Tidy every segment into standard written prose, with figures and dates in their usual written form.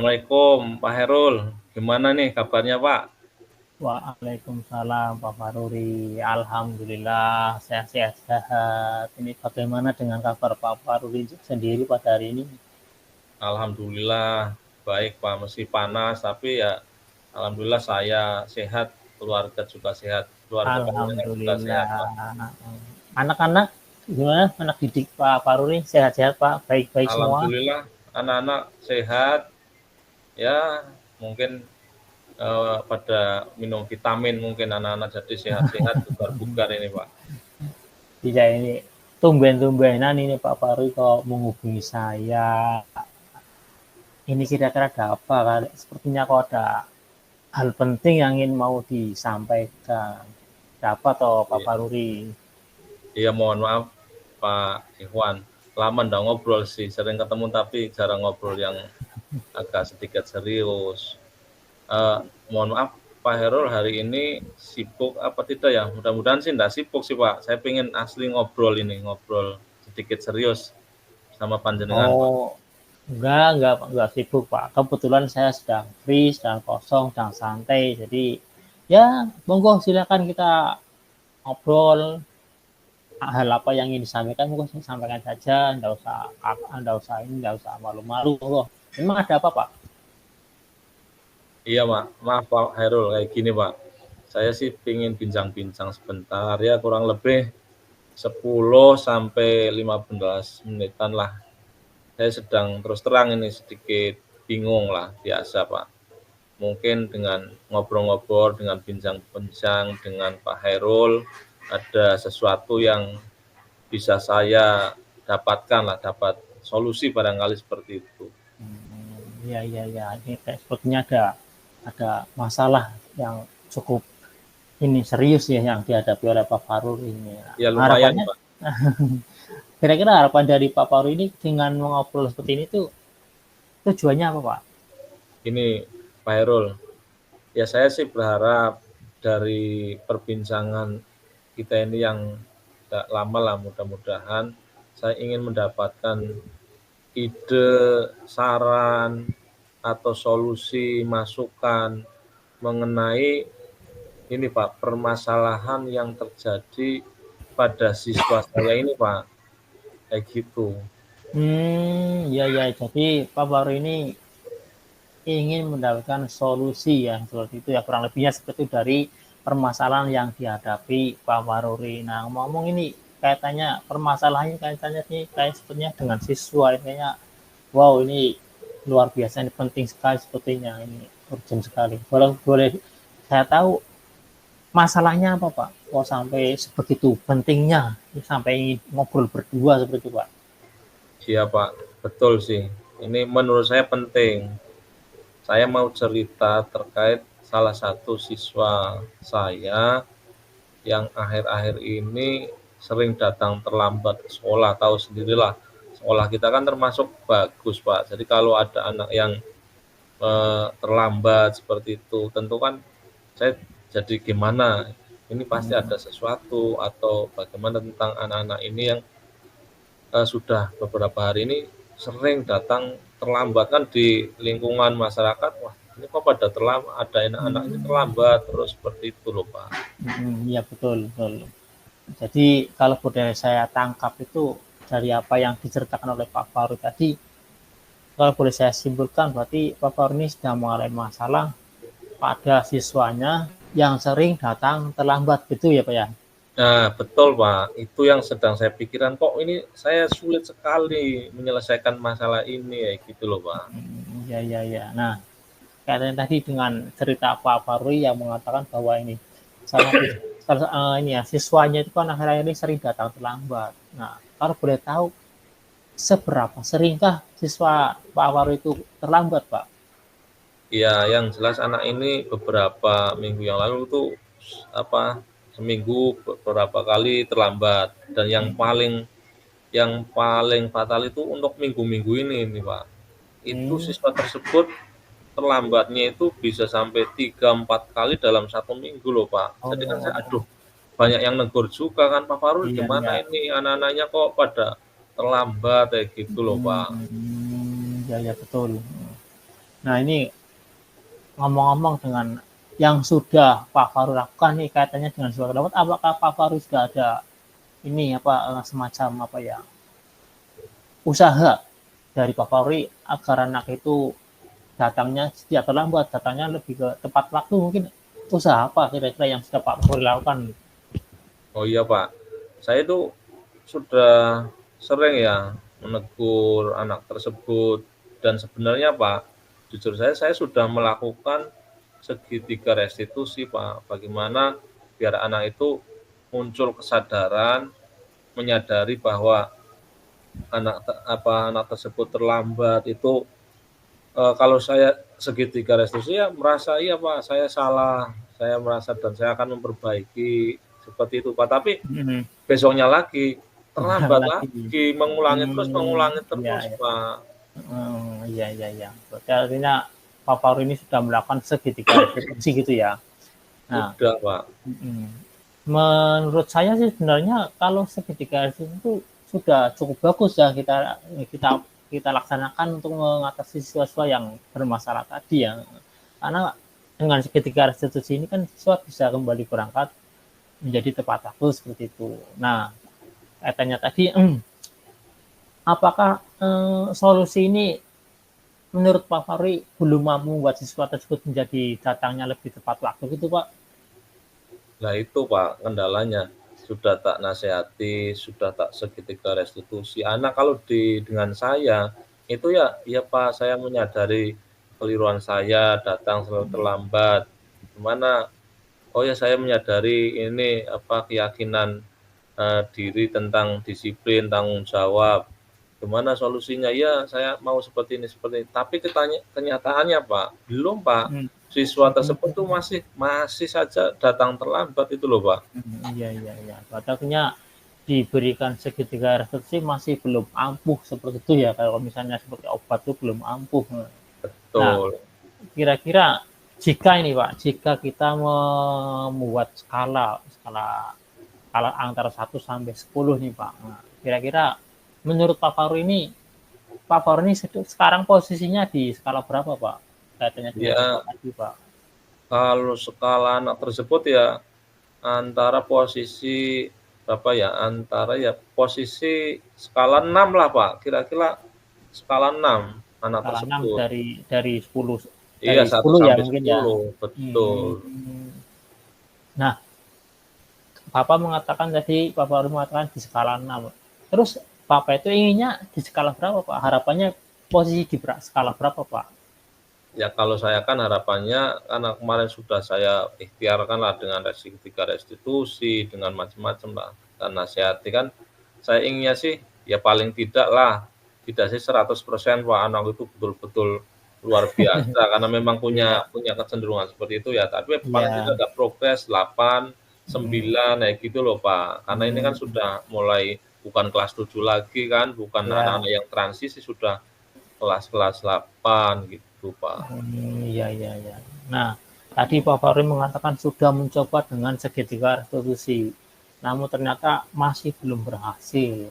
Assalamualaikum Pak Herul. Gimana nih kabarnya Pak? Waalaikumsalam Pak Faruri. Alhamdulillah sehat-sehat sehat. Ini bagaimana dengan kabar Pak Faruri sendiri pada hari ini? Alhamdulillah baik Pak, meski panas tapi ya alhamdulillah saya sehat, keluarga juga sehat, keluarga panjenengan juga sehat Pak. Alhamdulillah. Anak-anak gimana? Anak didik Pak Faruri sehat-sehat Pak, baik-baik semua. Alhamdulillah anak-anak sehat, ya mungkin pada minum vitamin mungkin anak-anak jadi sehat-sehat, bugar-bugar ini Pak. Iya ini tumben-tumbenan ini Pak Faruri kok menghubungi saya. Ini kira-kira ada apa kali? Sepertinya kok ada hal penting yang ingin mau disampaikan. Dapat toh Pak Iya, Faruri? iya, mohon maaf Pak Ikhwan, lama ndak ngobrol sih, sering ketemu tapi jarang ngobrol yang agak sedikit serius. Eh, Mohon maaf Pak Herul hari ini sibuk apa tidak ya? Mudah-mudahan sih enggak sibuk sih Pak. Saya pengen asli ngobrol ini, ngobrol sedikit serius sama panjenengan Pak. Oh, enggak sibuk Pak. Kebetulan saya sedang free, sedang kosong, sedang santai. Jadi ya monggo silakan kita ngobrol hal apa yang ingin disampaikan, monggo saya sampaikan saja. Enggak usah malu-malu. Monggo. Memang ada apa Pak? Iya Pak, maaf Pak Herul kayak gini Pak. Saya sih pengen bincang-bincang sebentar ya kurang lebih 10 sampai 15 menitan lah. Saya sedang terus terang ini sedikit bingung lah biasa Pak. Mungkin dengan ngobrol-ngobrol, dengan bincang-bincang dengan Pak Hairul, ada sesuatu yang bisa saya dapatkan lah, dapat solusi barangkali seperti itu. Ya. Ini kayak sepertinya ada masalah yang cukup ini serius ya yang dihadapi oleh Pak Farul ini. Ya lumayan Harapannya Pak. kira-kira harapan dari Pak Farul ini dengan mengobrol seperti ini tuh tujuannya apa Pak? Ini Pak Hairul, ya saya sih berharap dari perbincangan kita ini yang tidak lama lah mudah-mudahan saya ingin mendapatkan ide, saran, atau solusi, masukan mengenai ini Pak, permasalahan yang terjadi pada siswa saya ini Pak, kayak gitu. Ya. Jadi Pak Farul ini ingin mendapatkan solusi yang seperti itu ya kurang lebihnya seperti itu dari permasalahan yang dihadapi Pak Faruri. Nah ngomong-ngomong ini kaitannya permasalahannya kaitannya ini kayak sepertinya dengan siswa ini kayaknya wow ini luar biasa ini penting sekali sepertinya ini urgent sekali. Boleh saya tahu masalahnya apa Pak? Kok sampai sebegitu pentingnya sampai ngobrol berdua seperti itu Pak? Iya Pak, betul sih. Ini menurut saya penting. Saya mau cerita terkait salah satu siswa saya yang akhir-akhir ini sering datang terlambat ke sekolah, tahu sendirilah. Sekolah kita kan termasuk bagus Pak. Jadi kalau ada anak yang terlambat seperti itu, tentu kan saya jadi gimana? Ini pasti ada sesuatu atau bagaimana tentang anak-anak ini yang sudah beberapa hari ini sering datang terlambat kan di lingkungan masyarakat. Wah, ini kok pada terlambat, ada anak-anak ini terlambat terus seperti itu loh Pak. Iya betul betul. Jadi kalau boleh saya tangkap itu dari apa yang diceritakan oleh Pak Faru tadi, kalau boleh saya simpulkan berarti Pak Faru ini sedang mengalami masalah pada siswanya yang sering datang terlambat gitu ya Pak ya? Nah, betul Pak. Itu yang sedang saya pikirkan. Kok ini saya sulit sekali menyelesaikan masalah ini ya gitu loh Pak. Ya. Nah, kaitan tadi dengan cerita Pak Faru yang mengatakan bahwa ini salah ini ya siswanya itu kan akhir-akhir ini sering datang terlambat. Nah, kalau boleh tahu seberapa seringkah siswa Pak Faru itu terlambat Pak? Ya, yang jelas anak ini beberapa minggu yang lalu tuh apa seminggu beberapa kali terlambat dan yang paling fatal itu untuk minggu-minggu ini nih Pak. Itu siswa tersebut terlambatnya itu bisa sampai 3-4 kali dalam 1 minggu loh Pak. Jadi kan saya Oh, aduh banyak yang negur juga kan Pak Farul gimana iya. ini anak-anaknya kok pada terlambat kayak gitu loh Pak. Ya betul. Nah ini ngomong-ngomong dengan yang sudah Pak Faru lakukan nih kaitannya dengan surat dapat, apakah Pak Faru sudah ada ini apa semacam apa ya usaha dari Pak Faru agar anak itu datangnya tidak terlambat, datangnya lebih ke tepat waktu, mungkin usaha apa kira-kira yang sudah Pak Faru lakukan? Oh iya Pak, saya itu sudah sering ya menegur anak tersebut, dan sebenarnya Pak, jujur saya sudah melakukan segitiga restitusi Pak. Bagaimana biar anak itu muncul kesadaran, menyadari bahwa anak tersebut terlambat itu, kalau saya segitiga restitusi ya merasa iya Pak, saya salah, saya merasa dan saya akan memperbaiki seperti itu Pak. Tapi Hmm. besoknya lagi terlambat Lagi. lagi, mengulangi Ya, terus ya. Pak. Iya, iya, iya. Berarti artinya Pak Faru ini sudah melakukan segitiga restitusi gitu ya. Nah, Sudah Pak. menurut saya sih sebenarnya kalau segitiga itu sudah cukup bagus ya kita kita laksanakan untuk mengatasi siswa-siswa yang bermasalah tadi ya. Karena dengan segitiga restitusi ini kan siswa bisa kembali berangkat menjadi tepat waktu seperti itu. Nah, kaitannya tadi, apakah solusi ini menurut Pak Fahri belum mampu membuat siswa tersebut menjadi datangnya lebih tepat waktu gitu Pak? Nah itu Pak kendalanya, sudah tak nasihati, sudah tak segitiga restitusi. Anak kalau dengan saya itu ya Pak, saya menyadari keliruan saya, datang selalu terlambat. Gimana? Oh ya saya menyadari ini keyakinan diri tentang disiplin, tanggung jawab. Gimana solusinya? Ya, saya mau seperti ini, seperti ini. Tapi kenyataannya, Pak, belum, Pak. Hmm. Siswa tersebut tuh masih saja datang terlambat itu loh, Pak. Iya, iya, iya. Artinya diberikan segitiga restitusi masih belum ampuh seperti itu ya. Kalau misalnya seperti obat itu belum ampuh. Nah, Betul. kira-kira jika ini Pak, jika kita membuat skala antara 1 sampai 10 nih Pak. Nah, kira-kira menurut Pak Faru ini sekarang posisinya di skala berapa Pak? Kaitannya dengan siswa Ya, tadi Pak. kalau skala anak tersebut ya antara posisi berapa ya? Antara ya posisi skala 6 lah, Pak. Kira-kira skala 6 anak Skala 6 tersebut. dari 10 Iya, dari 1 10 ya sampai mungkin ya. 10, betul. Nah, Papa mengatakan tadi Papa Faru mengatakan di skala 6. Terus Papa itu inginnya di skala berapa Pak? Harapannya posisi di skala berapa Pak? Ya kalau saya kan harapannya, karena kemarin sudah saya ikhtiarkan lah dengan tiga restitusi, dengan macam-macam lah, dan nasihati kan, saya inginnya sih, ya paling tidak lah, tidak sih 100% Pak anak itu betul-betul luar biasa, karena memang Iya, punya kecenderungan seperti itu ya, tapi paling iya. tidak ada progres 8, Hmm, 9, kayak gitu loh Pak. Karena ini kan hmm, sudah mulai bukan kelas 7 lagi kan, bukan ya. anak-anak yang transisi, sudah kelas-kelas 8 gitu Pak. Iya, iya, iya. Nah, tadi Pak Fahri mengatakan sudah mencoba dengan segitiga restitusi, namun ternyata masih belum berhasil.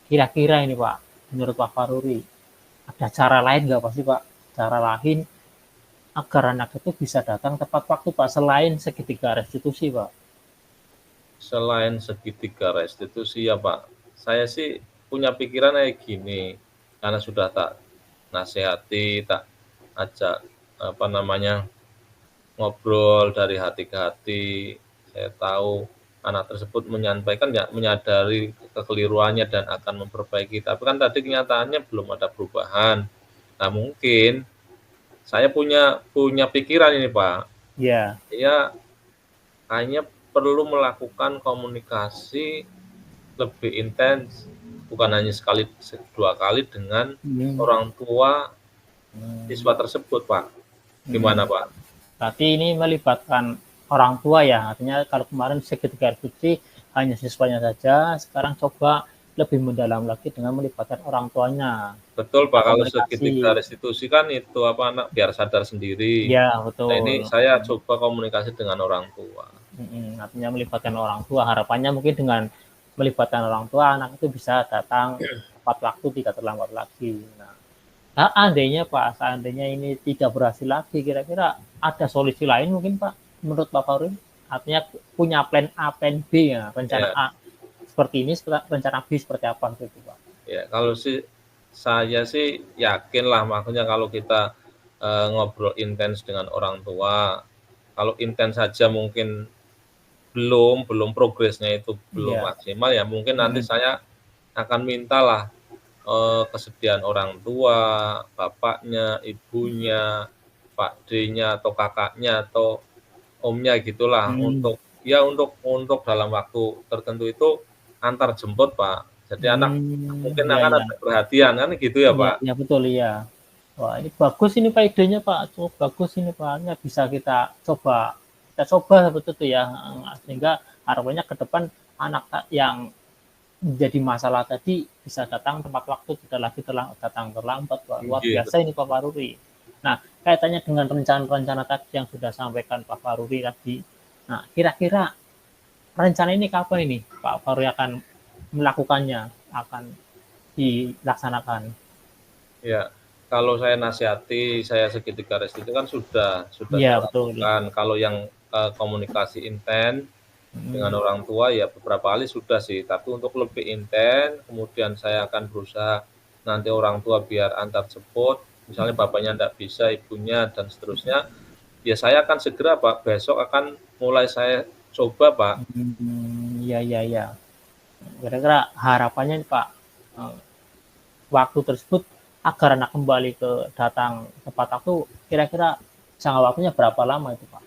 Kira-kira ini Pak, menurut Pak Fahri, ada cara lain nggak pasti Pak? Cara lain agar anak itu bisa datang tepat waktu Pak, selain segitiga restitusi Pak? Selain segitiga restitusi ya Pak, saya sih punya pikiran kayak gini, karena sudah tak nasihati, tak ajak ngobrol dari hati ke hati. Saya tahu anak tersebut menyampaikan ya menyadari kekeliruannya dan akan memperbaiki. Tapi kan tadi kenyataannya belum ada perubahan. Nah mungkin saya punya pikiran ini Pak. Ya. Ya hanya perlu melakukan komunikasi lebih intens, bukan hanya sekali dua kali dengan Hmm. orang tua Hmm. siswa tersebut, Pak. Gimana, Hmm. Pak? Berarti ini melibatkan orang tua ya, artinya kalau kemarin segitiga restitusi hanya siswanya saja, sekarang coba lebih mendalam lagi dengan melibatkan orang tuanya. Betul, Kita Pak, kalau segitiga komunikasi. restitusi kan itu anak biar sadar sendiri. Ya, Nah, ini betul. saya coba komunikasi dengan orang tua. Artinya melibatkan orang tua. Harapannya mungkin dengan melibatkan orang tua, anak itu bisa datang tepat waktu, tidak terlambat lagi. Nah, Seandainya Pak, seandainya ini tidak berhasil lagi, kira-kira ada solusi lain mungkin Pak, menurut Pak Fahri? Artinya punya plan A, plan B ya, rencana Ya, A seperti ini, rencana B seperti apa gitu Pak? ya kalau sih saya sih yakin lah, makanya kalau kita ngobrol intens dengan orang tua, kalau intens saja mungkin belum progresnya itu belum Iya. maksimal, ya mungkin nanti Hmm. saya akan mintalah kesediaan orang tua, bapaknya, ibunya, Pak D-nya atau kakaknya atau omnya gitulah Hmm. untuk dalam waktu tertentu itu antar jemput, Pak. Jadi anak mungkin Ya, akan ya. ada perhatian kan gitu ya, Iya, Pak? iya betul iya. Wah, ini bagus ini Pak idenya Pak. Cukup bagus ini Pak. Ini bisa kita coba seperti itu ya. Sehingga harapannya ke depan anak yang menjadi masalah tadi bisa datang tepat waktu, tidak lagi datang terlambat. Wah, luar Iya, biasa ini Pak Faruri. Nah, kaitannya dengan rencana-rencana tadi yang sudah sampaikan Pak Faruri tadi. Nah, kira-kira rencana ini kapan ini Pak Faruri akan melakukannya, akan dilaksanakan? ya. Kalau saya nasihati, saya segitiga restu itu kan sudah Iya saya betul. lakukan. Kalau yang komunikasi intens dengan Hmm. orang tua ya beberapa kali sudah sih, tapi untuk lebih intens, kemudian saya akan berusaha nanti orang tua biar antar jemput, misalnya bapaknya tidak bisa, ibunya dan seterusnya, ya saya akan segera Pak, besok akan mulai saya coba Pak. Iya, iya, iya. Kira-kira harapannya nih, Pak, eh, waktu tersebut agar anak kembali ke datang tepat waktu, kira-kira jangka waktunya berapa lama itu, Pak?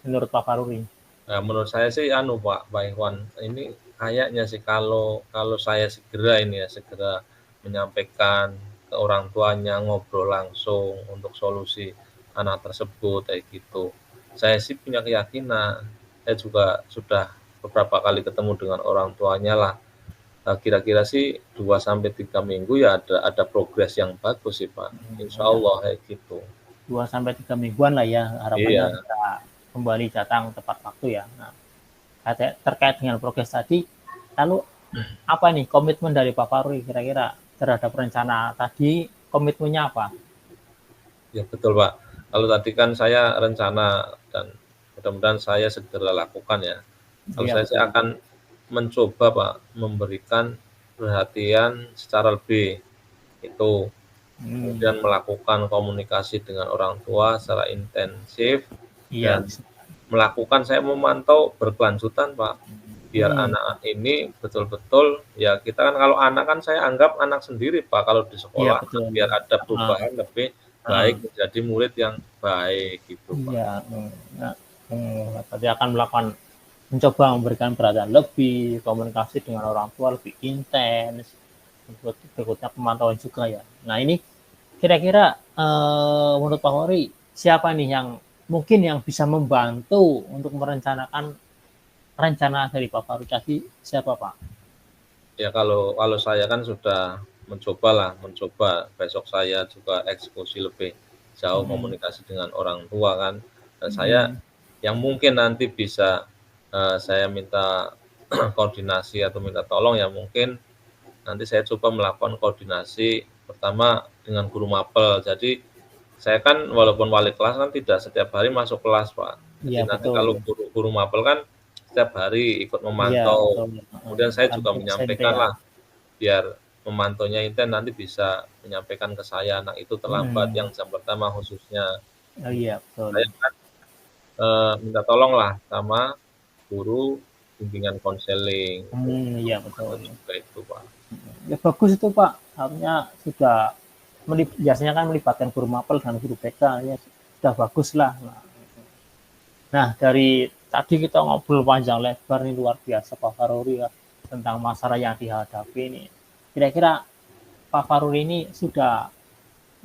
Menurut Pak Faruri? Nah, menurut saya sih anu Pak Iwan, ini kayaknya sih kalau kalau saya segera ini ya, segera menyampaikan ke orang tuanya, ngobrol langsung untuk solusi anak tersebut kayak gitu. Saya sih punya keyakinan, saya juga sudah beberapa kali ketemu dengan orang tuanya lah. Nah, kira-kira sih 2 sampai 3 minggu ya ada progres yang bagus sih Pak. Insya Ya, Allah kayak gitu. 2 sampai 3 mingguan lah ya, harapannya Iya. bisa kembali datang tepat waktu ya. Nah, terkait dengan progres tadi, lalu apa nih komitmen dari Pak Faruri kira-kira terhadap rencana tadi, komitmennya apa? Ya betul Pak. Kalau tadi kan saya rencana dan mudah-mudahan saya segera lakukan ya. Kalau Iya saya betul. akan mencoba Pak, memberikan perhatian secara lebih itu, Hmm, kemudian melakukan komunikasi dengan orang tua secara intensif iya dan bisa. melakukan saya memantau berkelanjutan Pak. Biar Hmm, anak ini betul-betul ya kita kan kalau anak kan saya anggap anak sendiri Pak kalau di iya sekolah, betul. biar ada Ah, perubahan lebih ah. baik menjadi murid yang baik gitu Pak. Iya, nah, tadi akan mencoba memberikan perhatian lebih, komunikasi dengan orang tua lebih intens, berikutnya pemantauan juga ya. Nah ini kira-kira menurut Pak Hori siapa nih yang mungkin yang bisa membantu untuk merencanakan rencana dari Pak Faru tadi siapa Pak? Ya kalau kalau saya kan sudah mencoba besok saya juga eksekusi lebih jauh Hmm, komunikasi dengan orang tua kan, dan saya hmm, yang mungkin nanti bisa, saya minta koordinasi atau minta tolong ya mungkin nanti saya coba melakukan koordinasi pertama dengan guru mapel. Jadi saya kan walaupun wali kelas kan tidak setiap hari masuk kelas, Pak. Jadi iya nanti betul, kalau guru mapel kan setiap hari ikut iya memantau. betul. Kemudian saya Kan juga guru SMP menyampaikan ya. lah biar memantaunya intens nanti bisa menyampaikan ke saya, "Anak itu terlambat Hmm, yang jam pertama khususnya." oh iya betul. Saya kan, minta tolong lah sama guru bimbingan konseling, Iya betul. juga itu, Pak. Ya bagus itu Pak, harusnya sudah biasanya kan melibatkan guru mapel dan guru BK ya sudah bagus lah. Nah dari tadi kita ngobrol panjang lebar nih luar biasa Pak Faruri ya tentang masalah yang dihadapi ini. Kira-kira Pak Faruri ini sudah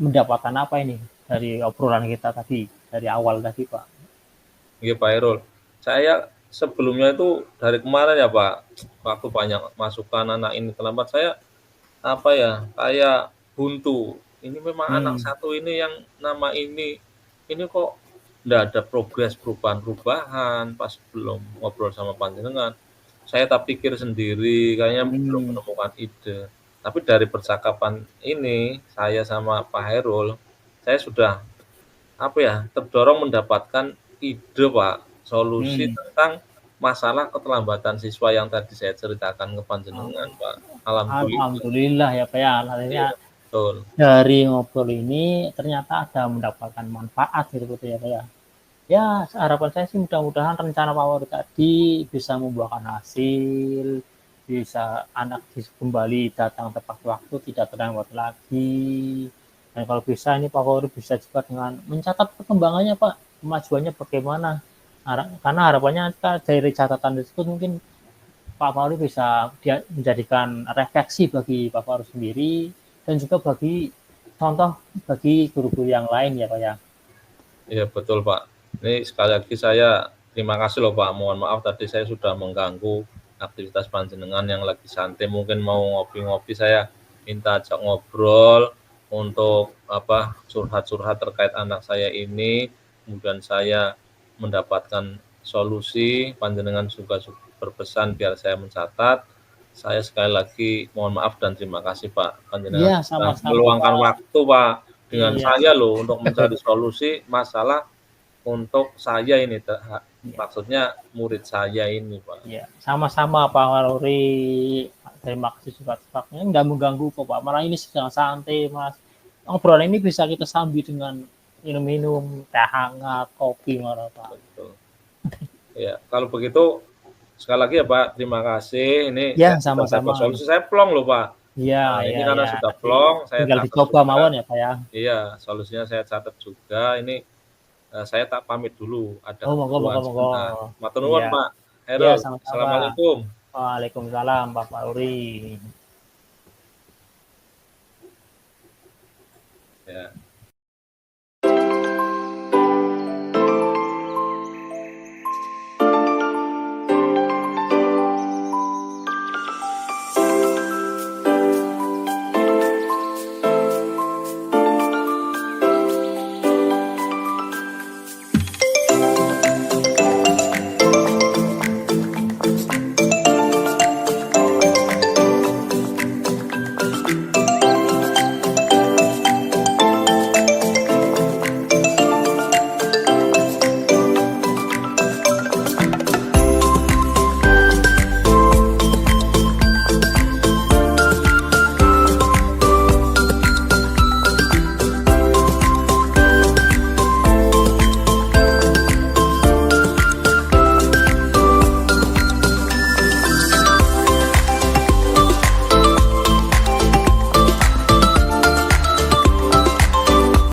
mendapatkan apa ini dari obrolan kita tadi dari awal tadi Pak? Iya Pak Irul. Saya sebelumnya itu dari kemarin ya Pak, waktu banyak masukan anak ini terlambat, saya apa ya, kayak buntu. Ini memang anak Hmm, satu ini yang nama ini kok nggak ada progres perubahan-perubahan pas belum ngobrol sama panjenengan. Saya tak pikir sendiri, kayaknya belum hmm, menemukan ide. Tapi dari percakapan ini, saya sama Pak Hairul, saya sudah terdorong mendapatkan ide Pak, solusi Hmm. tentang masalah keterlambatan siswa yang tadi saya ceritakan ke panjenengan Pak. Alhamdulillah. Alhamdulillah ya Pak ya, akhirnya Iya, betul. dari ngobrol ini ternyata ada mendapatkan manfaat gitu ya Pak ya. Ya harapan saya sih mudah-mudahan rencana Pak Waru tadi bisa membuahkan hasil, bisa anak kembali datang tepat waktu, tidak terlambat lagi. Dan kalau bisa ini Pak Waru bisa juga dengan mencatat perkembangannya Pak, kemajuannya bagaimana. Karena harapannya dari catatan tersebut mungkin Pak Waru bisa menjadikan refleksi bagi Pak Waru sendiri dan juga bagi contoh bagi guru-guru yang lain ya Pak ya. Iya betul Pak. Ini sekali lagi saya terima kasih loh Pak. Mohon maaf tadi saya sudah mengganggu aktivitas panjenengan yang lagi santai. Mungkin mau ngopi-ngopi, saya minta ajak ngobrol untuk curhat-curhat terkait anak saya ini. Kemudian saya mendapatkan solusi. Panjenengan juga berpesan biar saya mencatat. Saya sekali lagi mohon maaf dan terima kasih Pak. Panjenengan Iya, sudah sama-sama meluangkan Pak. waktu Pak dengan Iya. saya loh untuk mencari solusi masalah untuk saya ini, Iya. maksudnya murid saya ini Pak. Ya, sama-sama Pak Waluri. Terima kasih sifat-sifatnya. Nggak mengganggu kok Pak. Malah ini sedang santai Mas. Obrolan ini bisa kita sambil dengan minum-minum teh hangat, kopi malah Pak. Betul. Ya, kalau begitu sekali lagi ya Pak, terima kasih. Ini Ya, saya sudah dapat sama-sama. solusi, saya plong loh Pak. Iya, Nah, ini iya, karena iya. sudah Nanti plong, saya tinggal catat dicoba juga. mawon ya Pak ya. Iya, solusinya saya catat juga. Ini saya tak pamit dulu, ada Oh, monggo, monggo, keperluan monggo. sebentar. Matur nuwun Iya. Pak Iya, Hairul. sama-sama. Assalamualaikum. Waalaikumsalam Pak Waluri. Ya.